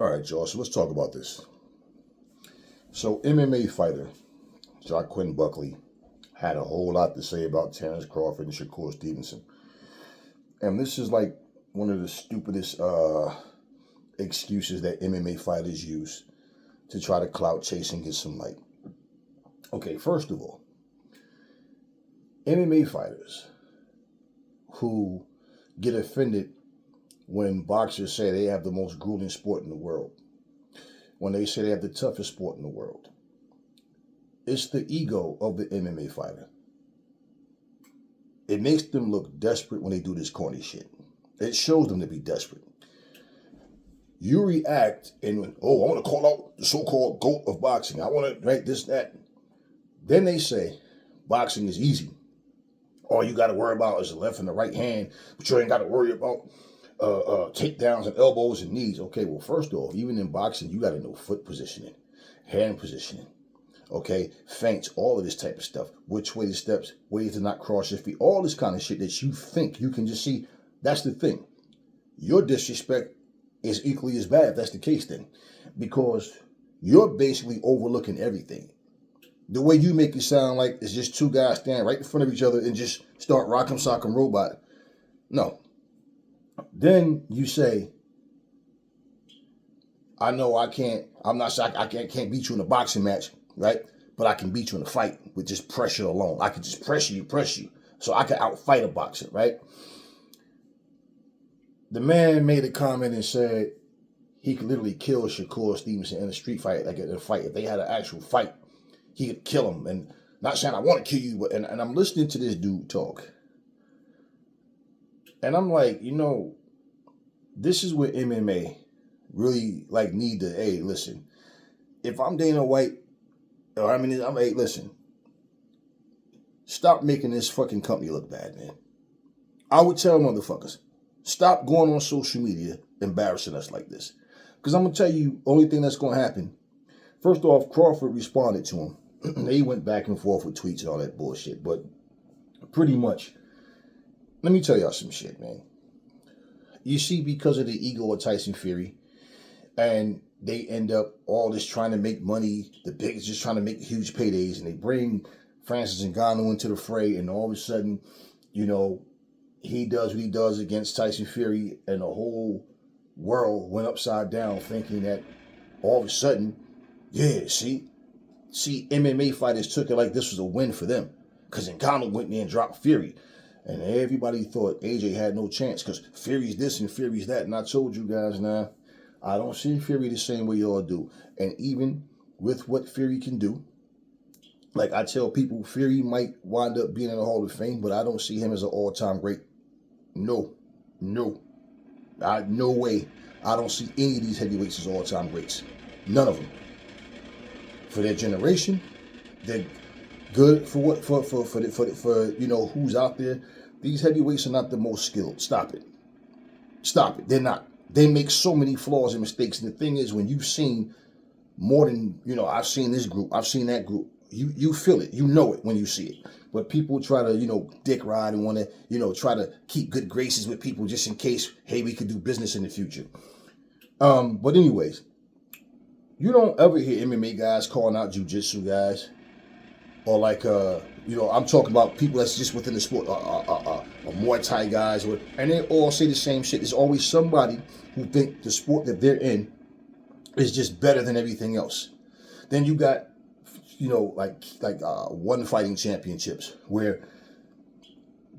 All right, y'all. So let's talk about this. So MMA fighter Joaquin Buckley had a whole lot to say about Terrence Crawford and Shakur Stevenson, and this is like one of the stupidest excuses that MMA fighters use to try to clout chase and get some light. Okay, first of all, MMA fighters who get offended when boxers say they have the most grueling sport in the world, when they say they have the toughest sport in the world. It's the ego of the MMA fighter. It makes them look desperate when they do this corny shit. It shows them to be desperate. You react and, oh, I want to call out the so-called GOAT of boxing. I want to write this, that. Then they say boxing is easy. All you got to worry about is the left and the right hand, but you ain't got to worry about takedowns and elbows and knees. Okay, well, first off, even in boxing, you got to know foot positioning, hand positioning, okay, feints, all of this type of stuff. Which way the steps, ways to not cross your feet, all this kind of shit that you think you can just see. That's the thing. Your disrespect is equally as bad if that's the case then, because you're basically overlooking everything. The way you make it sound like it's just two guys standing right in front of each other and just start rock'em sock'em robot. No. Then you say, I know I can't, I'm not sure I can't beat you in a boxing match, right? But I can beat you in a fight with just pressure alone. I can just press you. So I can outfight a boxer, right? The man made a comment and said he could literally kill Shakur Stevenson in a street fight, like in a fight. If they had an actual fight, he could kill him. And not saying I want to kill you, but and I'm listening to this dude talk. And I'm like, this is where MMA really like need to, hey, listen, if I'm Dana White, hey, listen, stop making this fucking company look bad, man. I would tell motherfuckers, stop going on social media embarrassing us like this. Because I'm going to tell you, only thing that's going to happen, first off, Crawford responded to him. They went back and forth with tweets and all that bullshit, but pretty much, let me tell y'all some shit, man. You see, because of the ego of Tyson Fury, and they end up all this trying to make money, the biggest just trying to make huge paydays, and they bring Francis Ngannou into the fray, and all of a sudden, he does what he does against Tyson Fury, and the whole world went upside down thinking that all of a sudden, yeah, see, MMA fighters took it like this was a win for them, because Ngannou went in there and dropped Fury. And everybody thought AJ had no chance because Fury's this and Fury's that. And I told you guys now, I don't see Fury the same way y'all do. And even with what Fury can do, like I tell people, Fury might wind up being in the Hall of Fame, but I don't see him as an all-time great. No. No way. I don't see any of these heavyweights as all-time greats. None of them. For their generation, they're good for what for who's out there. These heavyweights are not the most skilled. Stop it. They're not. They make so many flaws and mistakes. And the thing is, when you've seen more than I've seen this group, I've seen that group. You feel it. You know it when you see it. But people try to dick ride and want to try to keep good graces with people just in case, hey, we could do business in the future. But anyways, you don't ever hear MMA guys calling out jiu-jitsu guys. Or like, I'm talking about people that's just within the sport, or Muay Thai guys, and they all say the same shit. There's always somebody who think the sport that they're in is just better than everything else. Then you got, one fighting championships where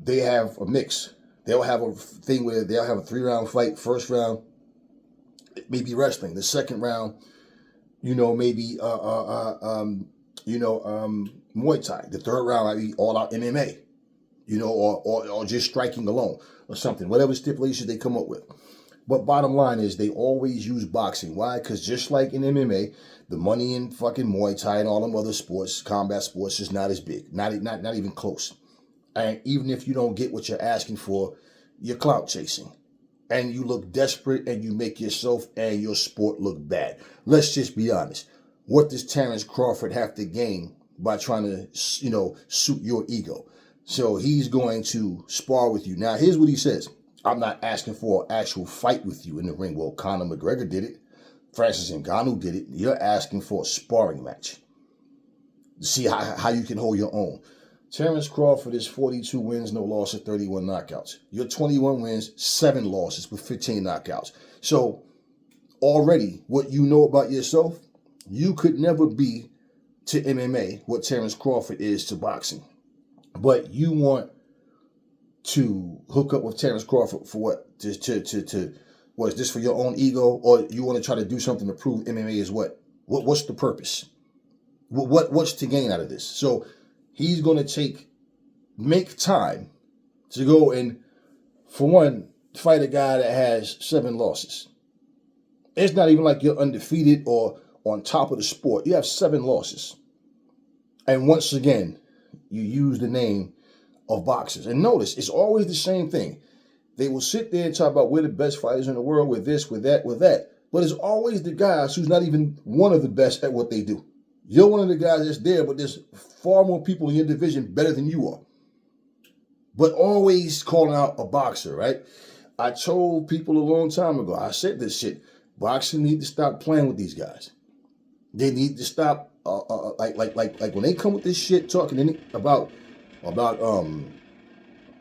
they have a mix. They'll have a thing where they'll have a 3-round fight. First round, maybe wrestling. The second round, maybe Muay Thai. The third round might be all out MMA, or just striking alone or something, whatever stipulations they come up with. But bottom line is they always use boxing. Why? Because just like in MMA, the money in fucking Muay Thai and all them other sports, combat sports, is not as big. Not even close. And even if you don't get what you're asking for, you're clout chasing. And you look desperate and you make yourself and your sport look bad. Let's just be honest. What does Terrence Crawford have to gain by trying to, suit your ego? So he's going to spar with you. Now, here's what he says. I'm not asking for an actual fight with you in the ring. Well, Conor McGregor did it. Francis Ngannou did it. You're asking for a sparring match to see how you can hold your own. Terrence Crawford is 42 wins, no losses, 31 knockouts. You're 21 wins, 7 losses with 15 knockouts. So already what you know about yourself, you could never be to MMA what Terrence Crawford is to boxing. But you want to hook up with Terrence Crawford for what? What is this, for your own ego? Or you want to try to do something to prove MMA is what? What's the purpose? What's to gain out of this? So he's going to make time to go and, for one, fight a guy that has 7 losses. It's not even like you're undefeated or on top of the sport. You have 7 losses. And once again, you use the name of boxers. And notice, it's always the same thing. They will sit there and talk about we're the best fighters in the world with this, with that, with that. But it's always the guys who's not even one of the best at what they do. You're one of the guys that's there, but there's far more people in your division better than you are. But always calling out a boxer, right? I told people a long time ago, I said this shit, boxing need to stop playing with these guys. They need to stop, like when they come with this shit talking about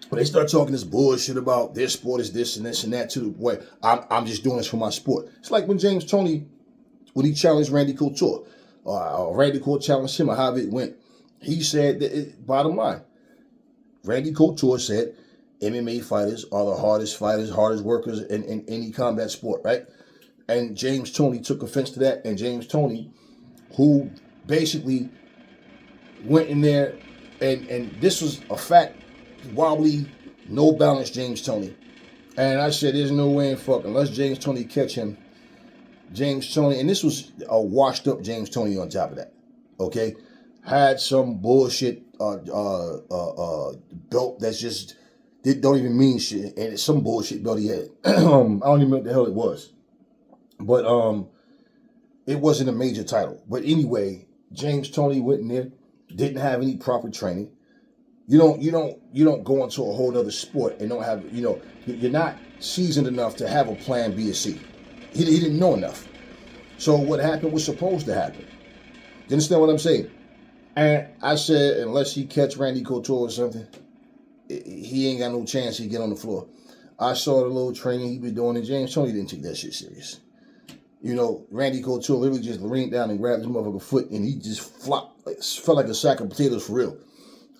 when they start talking this bullshit about their sport is this and this and that, to the way I'm just doing this for my sport. It's like when James Toney, when he challenged Randy Couture, Randy Couture challenged him, or however it went. He said that, bottom line, Randy Couture said MMA fighters are the hardest fighters, hardest workers in any combat sport, right? And James Toney took offense to that, and James Toney, who basically went in there, and this was a fat, wobbly, no balance James Toney. And I said, there's no way in fuck, unless James Toney catch him. James Toney, and this was a washed up James Toney on top of that, okay? Had some bullshit belt that's just, it don't even mean shit, and it's some bullshit belt he had. I don't even know what the hell it was. But it wasn't a major title. But anyway, James Toney went in there, didn't have any proper training. You don't go into a whole other sport and don't have, you're not seasoned enough to have a plan B or C. He didn't know enough. So what happened was supposed to happen. You understand what I'm saying? And I said, unless he catch Randy Couture or something, he ain't got no chance he get on the floor. I saw the little training he been doing, and James Toney didn't take that shit serious. Randy Couture literally just leaned down and grabbed his motherfucking foot, and he just flopped, felt like a sack of potatoes for real.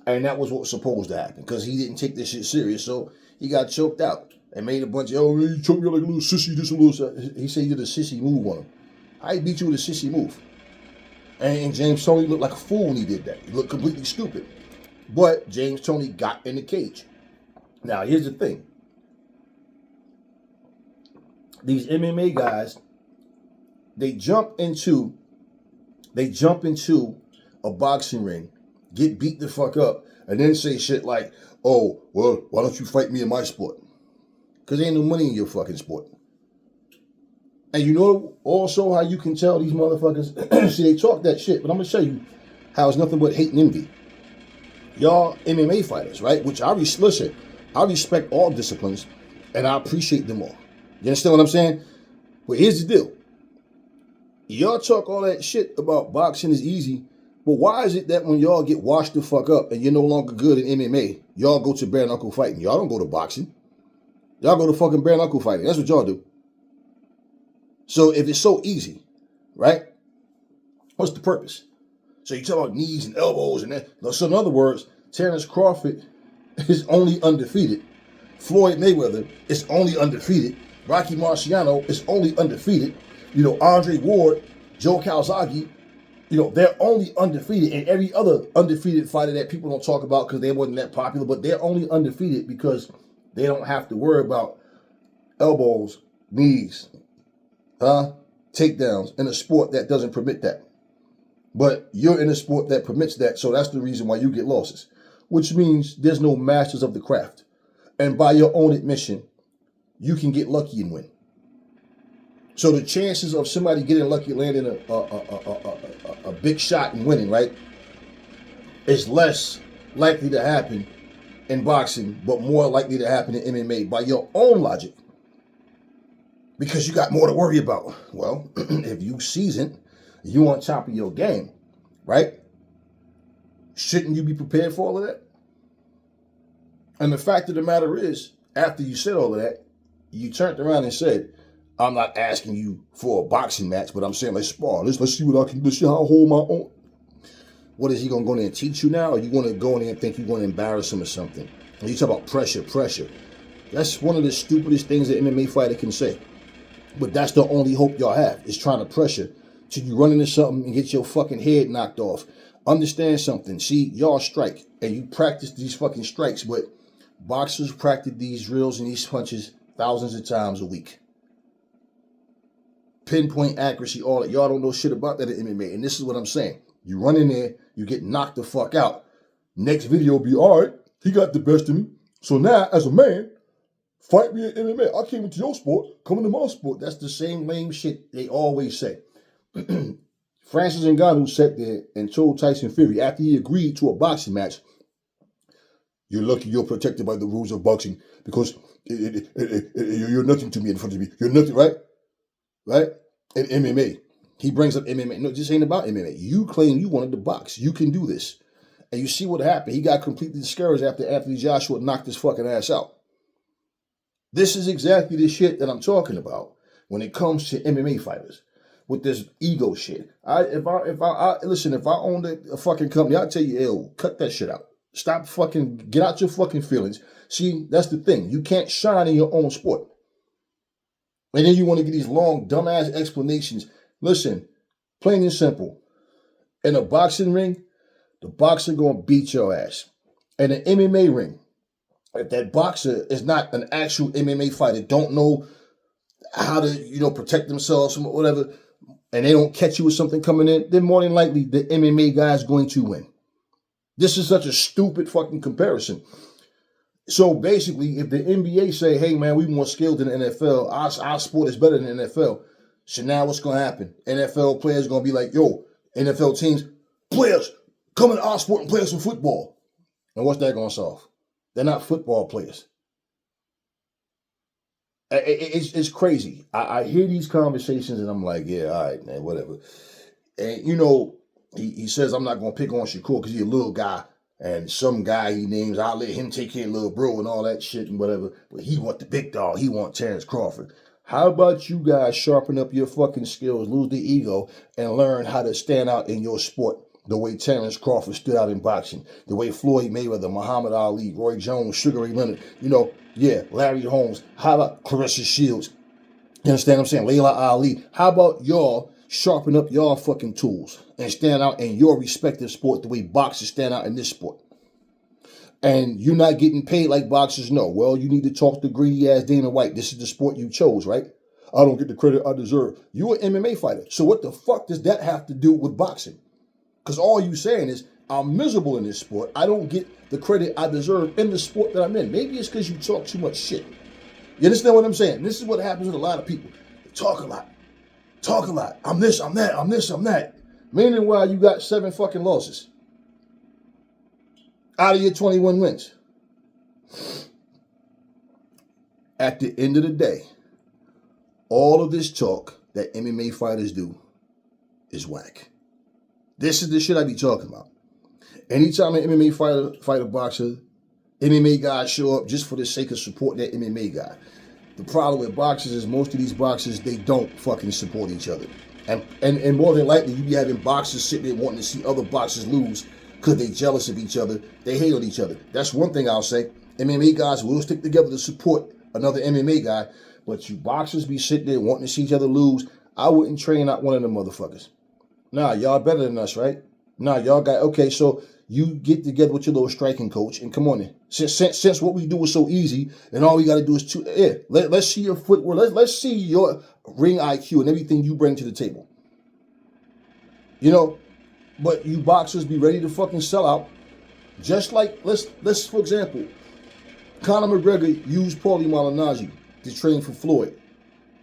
And that was what was supposed to happen, because he didn't take this shit serious, so he got choked out and made a bunch of, oh, you choked me like a little sissy, this a little, he said you did a sissy move on him. I beat you with a sissy move. And James Toney looked like a fool when he did that. He looked completely stupid. But James Toney got in the cage. Now, here's the thing. These MMA guys, they jump into a boxing ring, get beat the fuck up, and then say shit like, oh, well, why don't you fight me in my sport? Because there ain't no money in your fucking sport. And you know also how you can tell these motherfuckers, see, they talk that shit, but I'm going to show you how it's nothing but hate and envy. Y'all MMA fighters, right? Which I respect all disciplines, and I appreciate them all. You understand what I'm saying? But here's the deal. Y'all talk all that shit about boxing is easy, but why is it that when y'all get washed the fuck up and you're no longer good in MMA, y'all go to bare knuckle fighting? Y'all don't go to boxing. Y'all go to fucking bare knuckle fighting. That's what y'all do. So if it's so easy, right? What's the purpose? So you talk about knees and elbows and that. So in other words, Terrence Crawford is only undefeated. Floyd Mayweather is only undefeated. Rocky Marciano is only undefeated. Andre Ward, Joe Calzaghe, they're only undefeated. And every other undefeated fighter that people don't talk about because they wasn't that popular, but they're only undefeated because they don't have to worry about elbows, knees, takedowns in a sport that doesn't permit that. But you're in a sport that permits that, so that's the reason why you get losses, which means there's no masters of the craft. And by your own admission, you can get lucky and win. So the chances of somebody getting lucky, landing a big shot and winning, right, is less likely to happen in boxing, but more likely to happen in MMA by your own logic. because you got more to worry about. Well, if you seasoned, you on top of your game, right? Shouldn't you be prepared for all of that? And the fact of the matter is, after you said all of that, you turned around and said, I'm not asking you for a boxing match, but I'm saying let's spar. Let's see what I can do. Let's see how I hold my own. What is he going to go in there and teach you now? Or are you going to go in there and think you're going to embarrass him or something? And you talk about pressure. That's one of the stupidest things an MMA fighter can say. But that's the only hope y'all have, is trying to pressure till you run into something and get your fucking head knocked off. Understand something. See, y'all strike and you practice these fucking strikes, but boxers practice these drills and these punches thousands of times a week. Pinpoint accuracy, all that. Y'all don't know shit about that in MMA. And this is what I'm saying. You run in there, you get knocked the fuck out. Next video will be, all right, he got the best of me. So now, as a man, fight me in MMA. I came into your sport, come into my sport. That's the same lame shit they always say. Francis Ngannou sat there and told Tyson Fury, after he agreed to a boxing match, you're lucky you're protected by the rules of boxing because you're nothing to me in front of me. You're nothing, right? Right? In MMA. He brings up MMA. No, this ain't about MMA. You claim you wanted to box. You can do this. And you see what happened. He got completely discouraged after Anthony Joshua knocked his fucking ass out. This is exactly the shit that I'm talking about when it comes to MMA fighters with this ego shit. If I owned a fucking company, I'd tell you, ew, cut that shit out. Stop fucking, get out your fucking feelings. See, that's the thing. You can't shine in your own sport. And then you want to get these long, dumbass explanations. Listen, plain and simple. In a boxing ring, the boxer gonna beat your ass. In an MMA ring, if that boxer is not an actual MMA fighter, don't know how to, protect themselves from whatever, and they don't catch you with something coming in, then more than likely the MMA guy is going to win. This is such a stupid fucking comparison. So basically, if the NBA say, hey man, we more skilled than the NFL, our sport is better than the NFL, so now what's going to happen? NFL players are going to be like, yo, NFL teams, players, come in our sport and play some football. And what's that going to solve? They're not football players. It's crazy. I hear these conversations and I'm like, yeah, all right, man, whatever. And, he says, I'm not going to pick on Shakur because he's a little guy. And some guy he names, I'll let him take care of little bro and all that shit and whatever. But he want the big dog. He want Terrence Crawford. How about you guys sharpen up your fucking skills, lose the ego, and learn how to stand out in your sport the way Terrence Crawford stood out in boxing, the way Floyd Mayweather, Muhammad Ali, Roy Jones, Sugar Ray Leonard, Larry Holmes. How about Clarissa Shields? You understand what I'm saying? Layla Ali. How about y'all sharpen up y'all fucking tools and stand out in your respective sport the way boxers stand out in this sport? And you're not getting paid like boxers know. Well, you need to talk to greedy ass Dana White. This is the sport you chose, right? I don't get the credit I deserve. You're an MMA fighter. So what the fuck does that have to do with boxing? Because all you saying is, I'm miserable in this sport. I don't get the credit I deserve in the sport that I'm in. Maybe it's because you talk too much shit. You understand what I'm saying? This is what happens with a lot of people. They talk a lot. I'm this, I'm that, I'm this, I'm that. Meanwhile, you got 7 fucking losses out of your 21 wins. At the end of the day, all of this talk that MMA fighters do is whack. This is the shit I be talking about. Anytime an MMA fight a boxer, MMA guys show up just for the sake of supporting that MMA guy. The problem with boxers is most of these boxers, they don't fucking support each other. And more than likely, you be having boxers sitting there wanting to see other boxers lose because they jealous of each other. They hate on each other. That's one thing I'll say. MMA guys will stick together to support another MMA guy, but you boxers be sitting there wanting to see each other lose. I wouldn't train out one of them motherfuckers. Nah, y'all better than us, right? Nah, y'all got, okay, so you get together with your little striking coach and come on in. Since what we do is so easy and all we got to do is let's see your footwork. Let's see your ring IQ and everything you bring to the table. But you boxers be ready to fucking sell out. Just like, let's for example, Conor McGregor used Paulie Malignaggi to train for Floyd.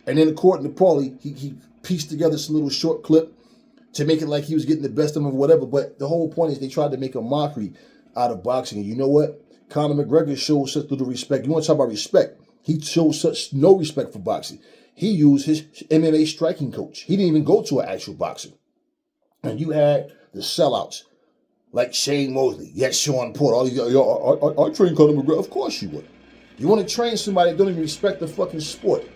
And then according to Paulie, he pieced together some little short clip to make it like he was getting the best of him or whatever. But the whole point is they tried to make a mockery out of boxing. And you know what? Conor McGregor showed such little respect. You want to talk about respect? He showed such no respect for boxing. He used his MMA striking coach. He didn't even go to an actual boxer. And you had the sellouts like Shane Mosley, yet Sean Porter. All these, I train Conor McGregor. Of course you would. You want to train somebody that don't even respect the fucking sport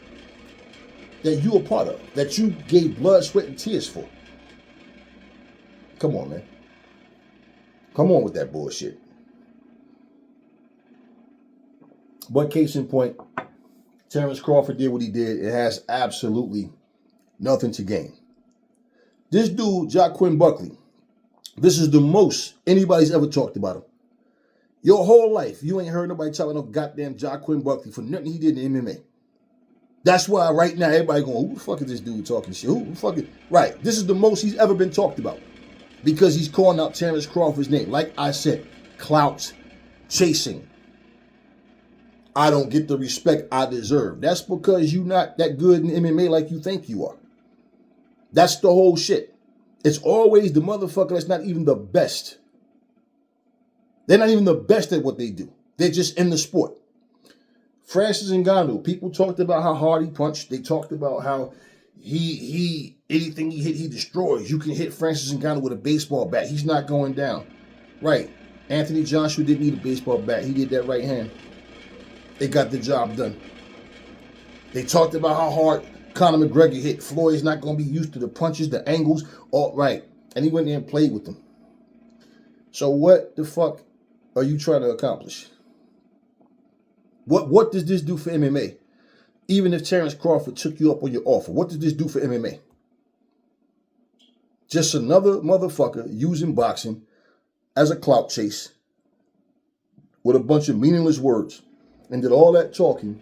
that you a part of, that you gave blood, sweat, and tears for. Come on, man. Come on with that bullshit. But case in point, Terrence Crawford did what he did. It has absolutely nothing to gain. This dude, Jaquin Buckley, this is the most anybody's ever talked about him. Your whole life, you ain't heard nobody talking about no goddamn Jaquin Buckley for nothing he did in MMA. That's why right now everybody going, who the fuck is this dude talking shit? Who the fuck is... Right, this is the most he's ever been talked about. Because he's calling out Terrence Crawford's name. Like I said, clout chasing. I don't get the respect I deserve. That's because you're not that good in MMA like you think you are. That's the whole shit. It's always the motherfucker that's not even the best. They're not even the best at what they do. They're just in the sport. Francis Ngannou, people talked about how hard he punched. They talked about how he anything he hit, he destroys. You can hit Francis Ngannou with a baseball bat. He's not going down. Right. Anthony Joshua didn't need a baseball bat. He did that right hand. It got the job done. They talked about how hard Conor McGregor hit. Floyd's not going to be used to the punches, the angles. All right. And he went there and played with them. So what the fuck are you trying to accomplish? What does this do for MMA? Even if Terrence Crawford took you up on your offer, what does this do for MMA? Just another motherfucker using boxing as a clout chase with a bunch of meaningless words and did all that talking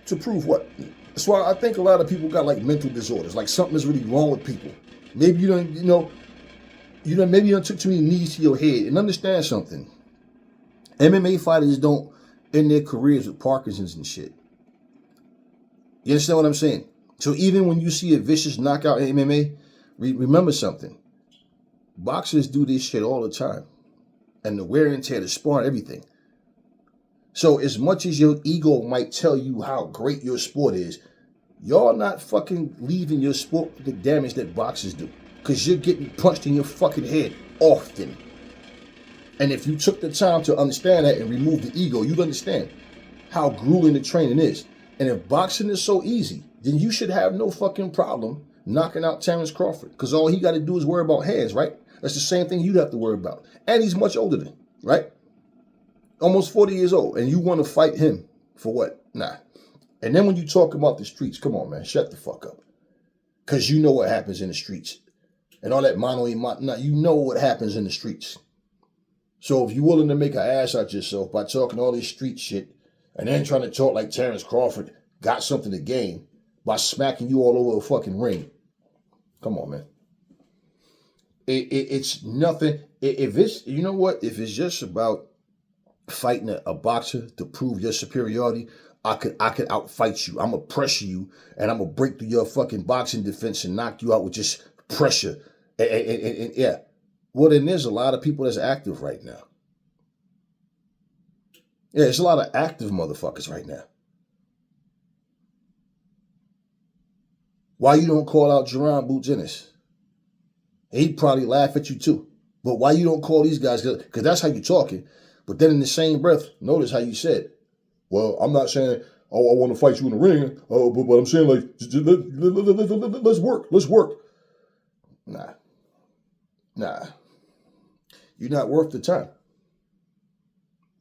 to prove what? That's why I think a lot of people got like mental disorders, like something is really wrong with people. Maybe you don't, maybe you don't took too many knees to your head. And understand something. MMA fighters don't end their careers with Parkinson's and shit. You understand what I'm saying? So even when you see a vicious knockout in MMA, remember something. Boxers do this shit all the time. And the wear and tear, the sparring, everything. So as much as your ego might tell you how great your sport is, y'all not fucking leaving your sport the damage that boxers do. Because you're getting punched in your fucking head often. And if you took the time to understand that and remove the ego, you'd understand how grueling the training is. And if boxing is so easy, then you should have no fucking problem knocking out Terrence Crawford. Because all he got to do is worry about hands, right? That's the same thing you'd have to worry about. And he's much older than, right? Almost 40 years old. And you want to fight him for what? Nah. And then when you talk about the streets, come on, man, shut the fuck up. Because you know what happens in the streets. And all that you know what happens in the streets. So if you're willing to make an ass out yourself by talking all this street shit and then trying to talk like Terrence Crawford got something to gain by smacking you all over a fucking ring, come on, man. It's nothing. If it's, you know what? If it's just about fighting a boxer to prove your superiority, I could outfight you. I'm gonna pressure you and I'm gonna break through your fucking boxing defense and knock you out with just pressure. And yeah. Well, then there's a lot of people that's active right now. Yeah, there's a lot of active motherfuckers right now. Why you don't call out Jerron Boots Ennis? He'd probably laugh at you too. But why you don't call these guys? Because that's how you're talking. But then in the same breath, notice how you said, well, I'm not saying, oh, I want to fight you in the ring. Oh, but I'm saying, like, let's work. Let's work. Nah. You're not worth the time.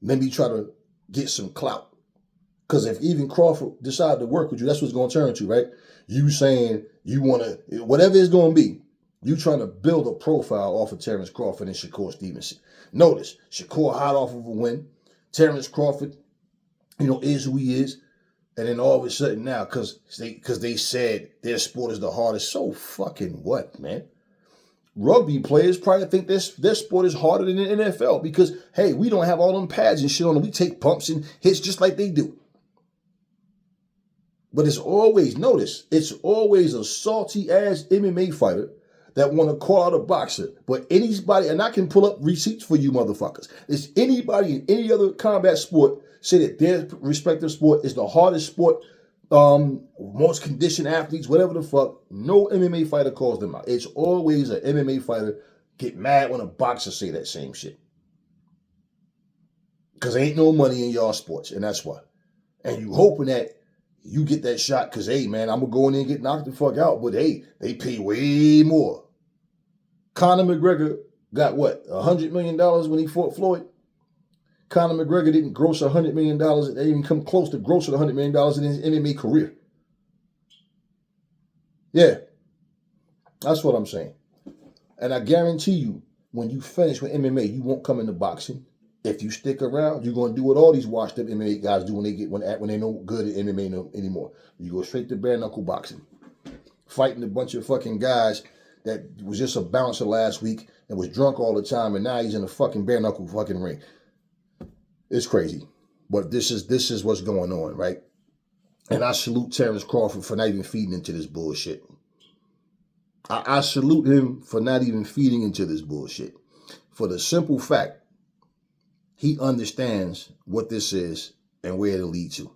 Maybe try to get some clout. Because if even Crawford decided to work with you, that's what it's going to turn to, right? You saying you want to, whatever it's going to be, you trying to build a profile off of Terrence Crawford and Shakur Stevenson. Notice, Shakur hot off of a win. Terrence Crawford, is who he is. And then all of a sudden now, because they said their sport is the hardest, so fucking what, man? Rugby players probably think their sport is harder than the NFL because, hey, we don't have all them pads and shit on them. We take bumps and hits just like they do. But it's always a salty-ass MMA fighter that want to call out a boxer. But anybody, and I can pull up receipts for you motherfuckers. Is anybody in any other combat sport say that their respective sport is the hardest sport most conditioned athletes, whatever the fuck, no MMA fighter calls them out. It's always an MMA fighter get mad when a boxer say that same shit. Because ain't no money in y'all sports, and that's why. And you hoping that you get that shot because, hey, man, I'm going to go in there and get knocked the fuck out. But, hey, they pay way more. Conor McGregor got what, $100 million when he fought Floyd? Conor McGregor didn't gross $100 million. They didn't even come close to grossing $100 million in his MMA career. Yeah, that's what I'm saying. And I guarantee you, when you finish with MMA, you won't come into boxing. If you stick around, you're going to do what all these washed up MMA guys do when they no good at MMA anymore. You go straight to bare knuckle boxing. Fighting a bunch of fucking guys that was just a bouncer last week and was drunk all the time, and now he's in a fucking bare knuckle fucking ring. It's crazy. But this is what's going on, right? And I salute Terrence Crawford for not even feeding into this bullshit. I salute him for not even feeding into this bullshit. For the simple fact, he understands what this is and where it'll lead to.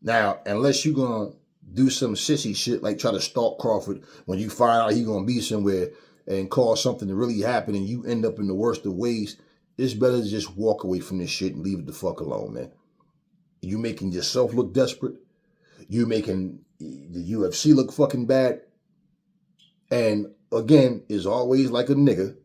Now, unless you're going to do some sissy shit like try to stalk Crawford when you find out he's going to be somewhere and cause something to really happen and you end up in the worst of ways, it's better to just walk away from this shit and leave it the fuck alone, man. You making yourself look desperate. You making the UFC look fucking bad. And again, is always like a nigga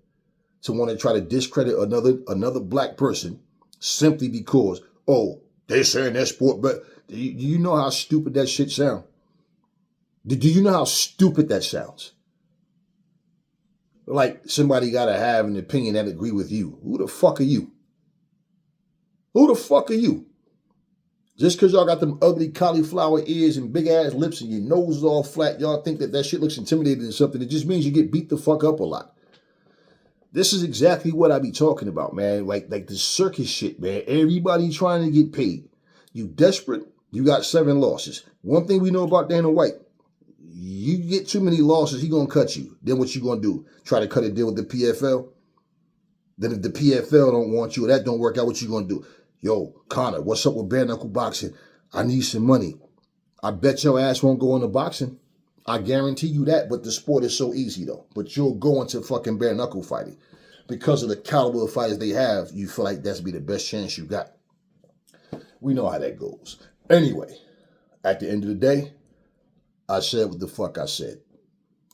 to want to try to discredit another black person simply because, oh, they're saying that sport, but do you know how stupid that shit sounds? Do you know how stupid that sounds? Like somebody got to have an opinion that agree with you. Who the fuck are you? Who the fuck are you? Just because y'all got them ugly cauliflower ears and big ass lips and your nose is all flat, y'all think that shit looks intimidating or something. It just means you get beat the fuck up a lot. This is exactly what I be talking about, man. Like the circus shit, man. Everybody trying to get paid. You desperate, you got 7 losses. One thing we know about Dana White, you get too many losses, he gonna cut you. Then what you gonna do? Try to cut a deal with the PFL? Then if the PFL don't want you or that don't work out, what you gonna do? Yo, Conor, what's up with bare knuckle boxing? I need some money. I bet your ass won't go into boxing. I guarantee you that, but the sport is so easy though. But you'll go into fucking bare knuckle fighting. Because of the caliber of fighters they have, you feel like that's be the best chance you got. We know how that goes. Anyway, at the end of the day, I said what the fuck I said.